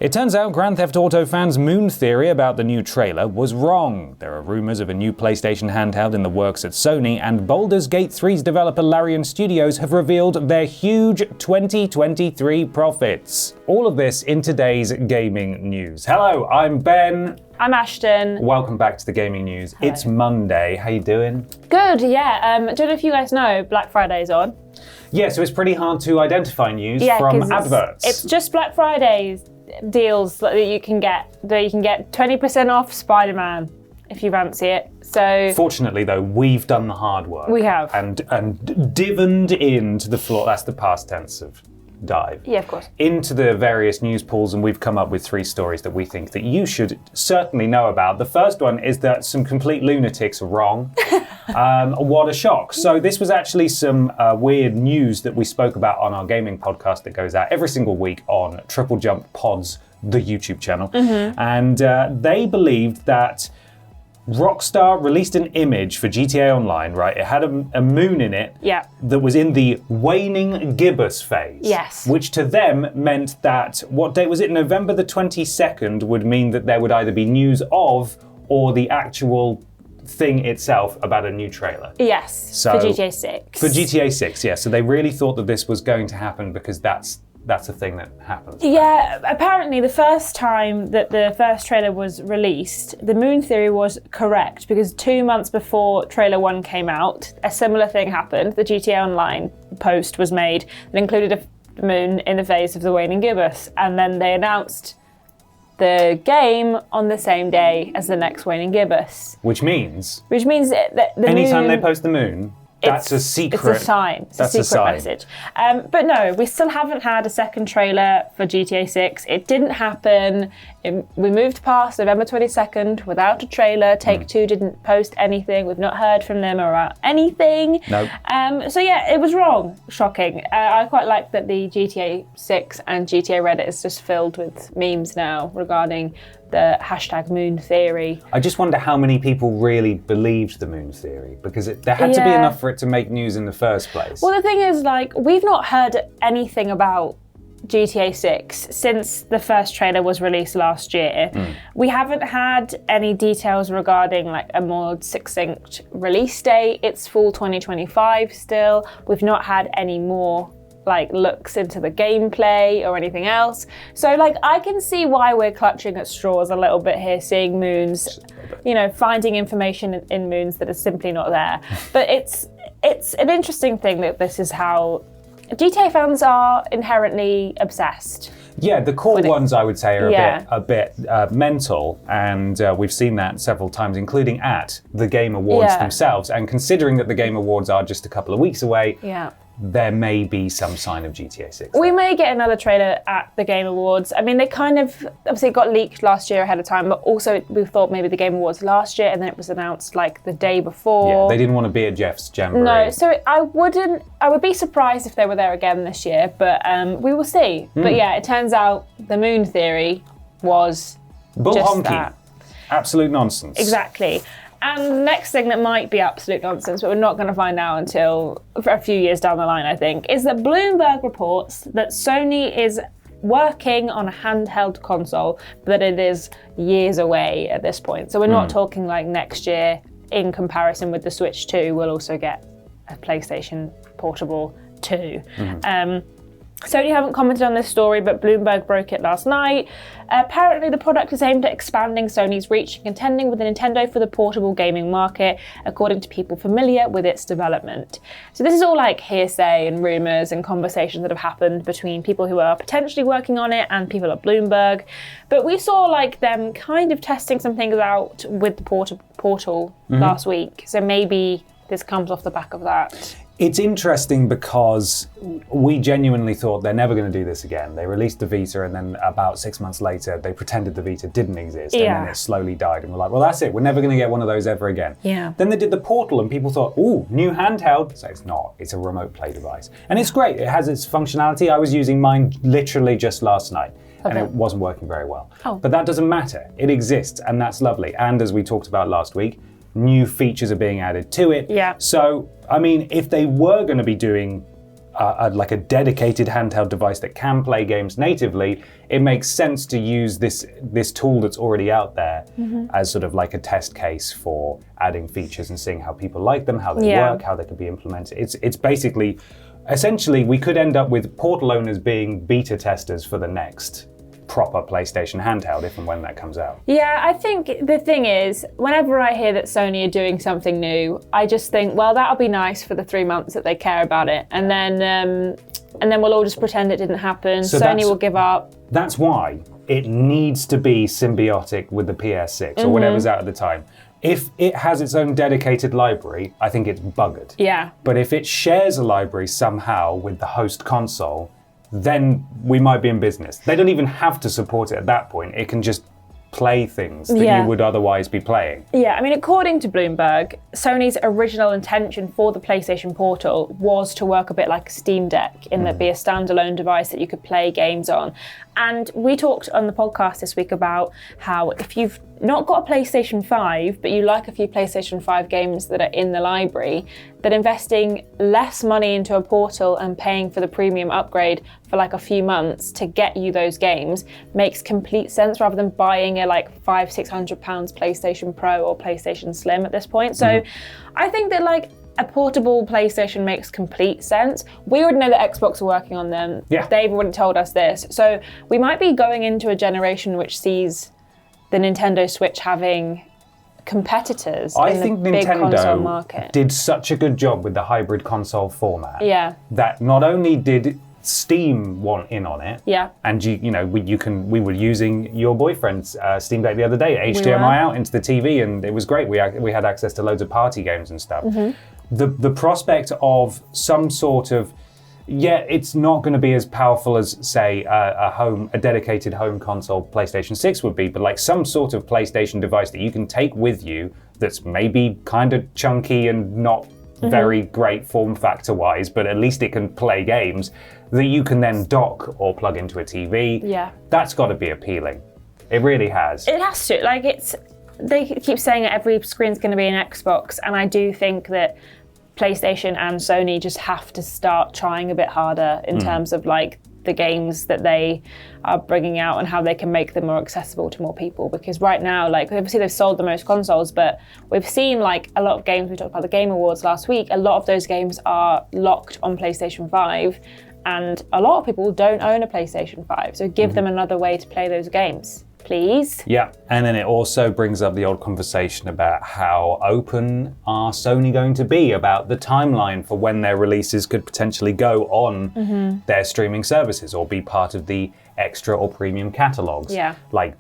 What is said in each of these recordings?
It turns out Grand Theft Auto fans' moon theory about the new trailer was wrong. There are rumours of a new PlayStation handheld in the works at Sony, and Baldur's Gate 3's developer Larian Studios have revealed their huge 2023 profits. All of this in today's gaming news. Hello, I'm Ben. I'm Ashton. Welcome back to the gaming news. Hello. It's Monday. How you doing? Good, yeah. Don't know if you guys know, Black Friday's on. Yeah, so it's pretty hard to identify news from 'cause adverts. It's just Black Friday's deals that you can get. That you can get 20% off Spider-Man if you fancy it. So fortunately, though, we've done the hard work. We have. And divoned into the floor. That's the past tense of dive. Yeah, of course. Into the various news pools, and we've come up with 3 stories that we think that you should certainly know about. The first one is that some complete lunatics are wrong. What a shock. So this was actually some weird news that we spoke about on our gaming podcast that goes out every single week on TripleJump Pods, the YouTube channel. And they believed that Rockstar released an image for GTA Online, right? It had a moon in it that was in the waning gibbous phase. Yes. Which to them meant that, what date was it? November the 22nd would mean that there would either be news of or the actual thing itself about a new trailer. Yes, So, for GTA 6. For GTA 6, yeah. So they really thought that this was going to happen because that's a thing that happens. Yeah, apparently the first time that the first trailer was released, the moon theory was correct because 2 months before trailer 1 came out, a similar thing happened. The GTA Online post was made that included a moon in the phase of the waning gibbous, and then they announced the game on the same day as the next waning gibbous. Which means that the anytime moon, they post the moon, that's a secret. It's a sign. It's that's a secret message. But no, we still haven't had a second trailer for GTA 6. It didn't happen. We moved past November 22nd without a trailer. Take-Two didn't post anything. We've not heard from them about anything. Nope. So yeah, it was wrong. Shocking. I quite like that the GTA 6 and GTA Reddit is just filled with memes now regarding the hashtag moon theory. I just wonder how many people really believed the moon theory, because there had to be enough for it to make news in the first place. Well, the thing is, we've not heard anything about GTA 6 since the first trailer was released last year. We haven't had any details regarding a more succinct release date. It's fall 2025 still. We've not had any more looks into the gameplay or anything else. So I can see why we're clutching at straws a little bit here, seeing moons, finding information in moons that is simply not there. But it's an interesting thing that this is how GTA fans are inherently obsessed. Yeah, the core ones I would say are a bit mental, and we've seen that several times, including at the Game Awards themselves. And considering that the Game Awards are just a couple of weeks away, there may be some sign of GTA 6. We may get another trailer at the Game Awards. I mean, they kind of, obviously it got leaked last year ahead of time, but also we thought maybe the Game Awards last year, and then it was announced the day before. Yeah, they didn't want to be at Jeff's Jamboree. No, so I would be surprised if they were there again this year, but we will see. But yeah, it turns out the moon theory was bull just honky. that. Absolute nonsense. Exactly. And the next thing that might be absolute nonsense, but we're not going to find out until a few years down the line, I think, is that Bloomberg reports that Sony is working on a handheld console, but it is years away at this point. So we're not talking next year. In comparison with the Switch 2, we'll also get a PlayStation Portable 2. Sony haven't commented on this story, but Bloomberg broke it last night. Apparently, the product is aimed at expanding Sony's reach and contending with Nintendo for the portable gaming market, according to people familiar with its development. So this is all hearsay and rumours and conversations that have happened between people who are potentially working on it and people at Bloomberg. But we saw them kind of testing some things out with the Portal last week. So maybe this comes off the back of that. It's interesting because we genuinely thought they're never going to do this again. They released the Vita, and then about 6 months later, they pretended the Vita didn't exist, and then it slowly died. And we're like, well, that's it. We're never going to get one of those ever again. Yeah. Then they did the Portal, and people thought, ooh, new handheld. So it's not. It's a remote play device. And it's great. It has its functionality. I was using mine literally just last night. And it wasn't working very well. But that doesn't matter. It exists, and that's lovely. And as we talked about last week, new features are being added to it. Yeah. So, I mean, if they were going to be doing like a dedicated handheld device that can play games natively, it makes sense to use this tool that's already out there as sort of like a test case for adding features and seeing how people like them, how they work, how they can be implemented. It's basically, essentially, we could end up with Portal owners being beta testers for the next proper PlayStation handheld if and when that comes out. Yeah, I think the thing is, whenever I hear that Sony are doing something new, I just think, well, that'll be nice for the 3 months that they care about it, and then we'll all just pretend it didn't happen. So Sony will give up. That's why it needs to be symbiotic with the PS6 or whatever's out at the time. If it has its own dedicated library, I think it's buggered. Yeah. But if it shares a library somehow with the host console, then we might be in business. They don't even have to support it at that point. It can just play things that you would otherwise be playing. Yeah, I mean, according to Bloomberg, Sony's original intention for the PlayStation Portal was to work a bit like a Steam Deck, in that be a standalone device that you could play games on. And we talked on the podcast this week about how if you've not got a PlayStation 5, but you like a few PlayStation 5 games that are in the library, that investing less money into a portal and paying for the premium upgrade for like a few months to get you those games makes complete sense, rather than buying a like £500-600 PlayStation Pro or PlayStation Slim at this point. So I think that like a portable PlayStation makes complete sense. We already know that Xbox are working on them. Yeah. They've already told us this. So we might be going into a generation which sees the Nintendo Switch having competitors in the big console market. Did such a good job with the hybrid console format. Yeah. That not only did Steam want in on it. Yeah. And we were using your boyfriend's Steam Deck the other day, HDMI out into the TV, and it was great. We had access to loads of party games and stuff. The prospect of some sort of, it's not going to be as powerful as, say, a dedicated home console PlayStation 6 would be, but like some sort of PlayStation device that you can take with you that's maybe kind of chunky and not very great form factor wise, but at least it can play games that you can then dock or plug into a TV. Yeah. That's got to be appealing. It really has. It has to. Like, they keep saying that every screen's going to be an Xbox, and I do think that PlayStation and Sony just have to start trying a bit harder in terms of like the games that they are bringing out and how they can make them more accessible to more people. Because right now, like, obviously they've sold the most consoles, but we've seen like a lot of games, we talked about the Game Awards last week, a lot of those games are locked on PlayStation 5, and a lot of people don't own a PlayStation 5, so give them another way to play those games, please. Yeah, and then it also brings up the old conversation about how open are Sony going to be about the timeline for when their releases could potentially go on their streaming services or be part of the extra or premium catalogs. Yeah. Like,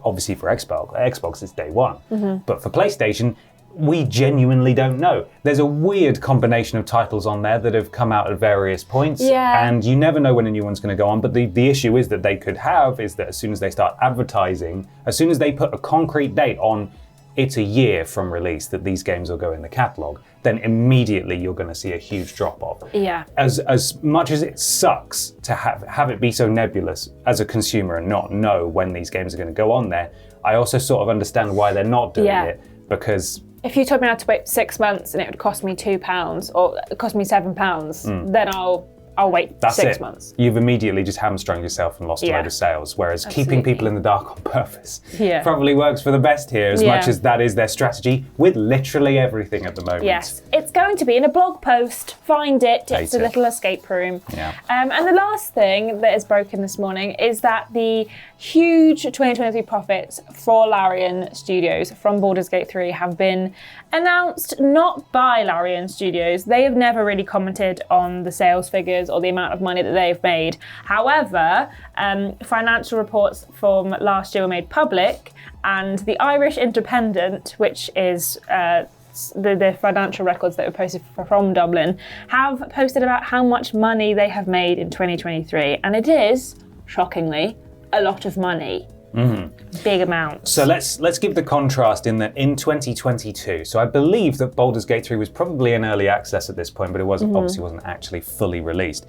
obviously for Xbox it's day one, but for PlayStation, we genuinely don't know. There's a weird combination of titles on there that have come out at various points, and you never know when a new one's going to go on. But the issue is that they could have is that as soon as they start advertising, as soon as they put a concrete date on, it's a year from release that these games will go in the catalogue, then immediately you're going to see a huge drop-off. Yeah. As much as it sucks to have it be so nebulous as a consumer and not know when these games are going to go on there, I also sort of understand why they're not doing it, because if you told me I had to wait 6 months and it would cost me £2 or it cost me £7, then I'll wait 6 months. You've immediately just hamstrung yourself and lost a load of sales, whereas keeping people in the dark on purpose probably works for the best here, as much as that is their strategy with literally everything at the moment. Yes, it's going to be in a blog post. Find it. It's a little escape room. Yeah. And the last thing that is broken this morning is that the huge 2023 profits for Larian Studios from Baldur's Gate 3 have been announced not by Larian Studios. They have never really commented on the sales figures or the amount of money that they've made. However, financial reports from last year were made public, and the Irish Independent, which is the financial records that were posted from Dublin, have posted about how much money they have made in 2023, and it is, shockingly, a lot of money. Big amounts. So let's give the contrast in that in 2022. So I believe that Baldur's Gate 3 was probably in early access at this point, but it obviously wasn't actually fully released.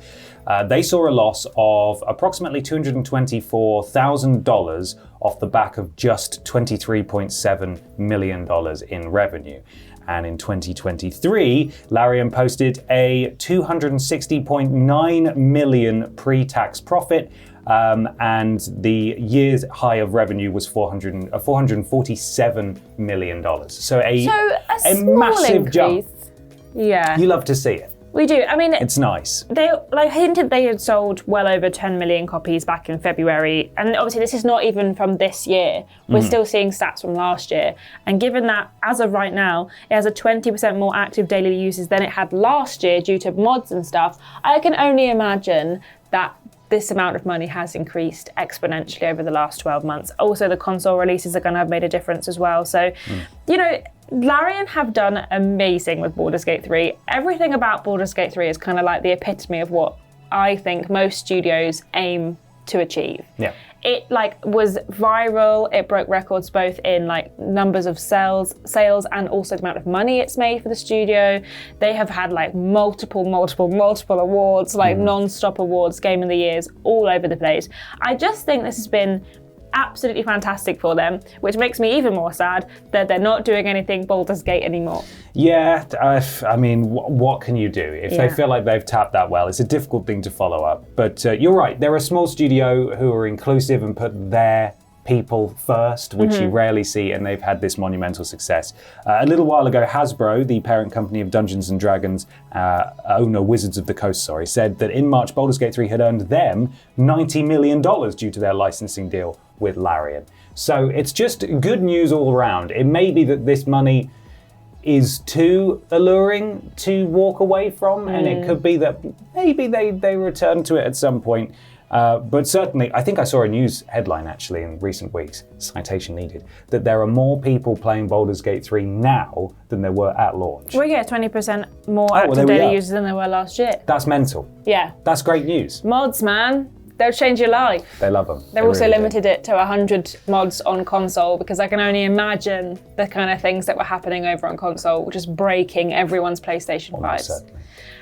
They saw a loss of approximately $224,000 off the back of just $23.7 million in revenue. And in 2023, Larian posted a 260.9 million pre-tax profit, and the year's high of revenue was $447 million. So a small massive increase. jump. Yeah. You love to see it. We do. I mean, It's nice. they hinted they had sold well over 10 million copies back in February. And obviously this is not even from this year. We're still seeing stats from last year. And given that, as of right now, it has a 20% more active daily users than it had last year due to mods and stuff, I can only imagine that this amount of money has increased exponentially over the last 12 months. Also, the console releases are going to have made a difference as well. So, you know, Larian have done amazing with Baldur's Gate 3. Everything about Baldur's Gate 3 is kind of like the epitome of what I think most studios aim to achieve. Yeah. It was viral. It broke records both in numbers of sales and also the amount of money it's made for the studio. They have had multiple awards, non-stop awards, Game of the Years, all over the place. I just think this has been absolutely fantastic for them, which makes me even more sad that they're not doing anything Baldur's Gate anymore. Yeah, I mean, what can you do? If they feel like they've tapped that well, it's a difficult thing to follow up. But you're right, they're a small studio who are inclusive and put their people first, which you rarely see, and they've had this monumental success. A little while ago, Hasbro, the parent company of Dungeons & Dragons, owner Wizards of the Coast, said that in March, Baldur's Gate 3 had earned them $90 million due to their licensing deal with Larian. So it's just good news all around. It may be that this money is too alluring to walk away from, and it could be that maybe they return to it at some point. But certainly, I think I saw a news headline actually in recent weeks, citation needed, that there are more people playing Baldur's Gate 3 now than there were at launch. We get 20% more active daily users than there were last year. That's mental. Yeah. That's great news. Mods, man. They'll change your life. They love them. They've also limited it to 100 mods on console because I can only imagine the kind of things that were happening over on console, just breaking everyone's PlayStation 5s. Certainly.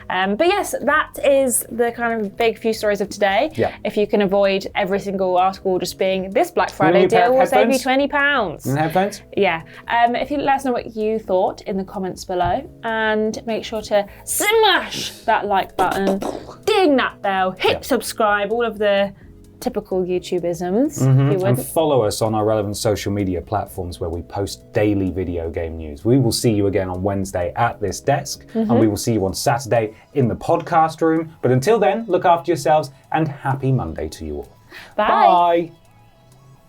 But yes, that is the kind of big few stories of today. Yeah. If you can avoid every single article just being this Black Friday deal will save you £20. And headphones? Yeah. If you let us know what you thought in the comments below, and make sure to smash that like button, ding that bell, hit subscribe, all of the typical YouTubeisms. If you would. And follow us on our relevant social media platforms where we post daily video game news. We will see you again on Wednesday at this desk, and we will see you on Saturday in the podcast room. But until then, look after yourselves and happy Monday to you all. Bye. Bye.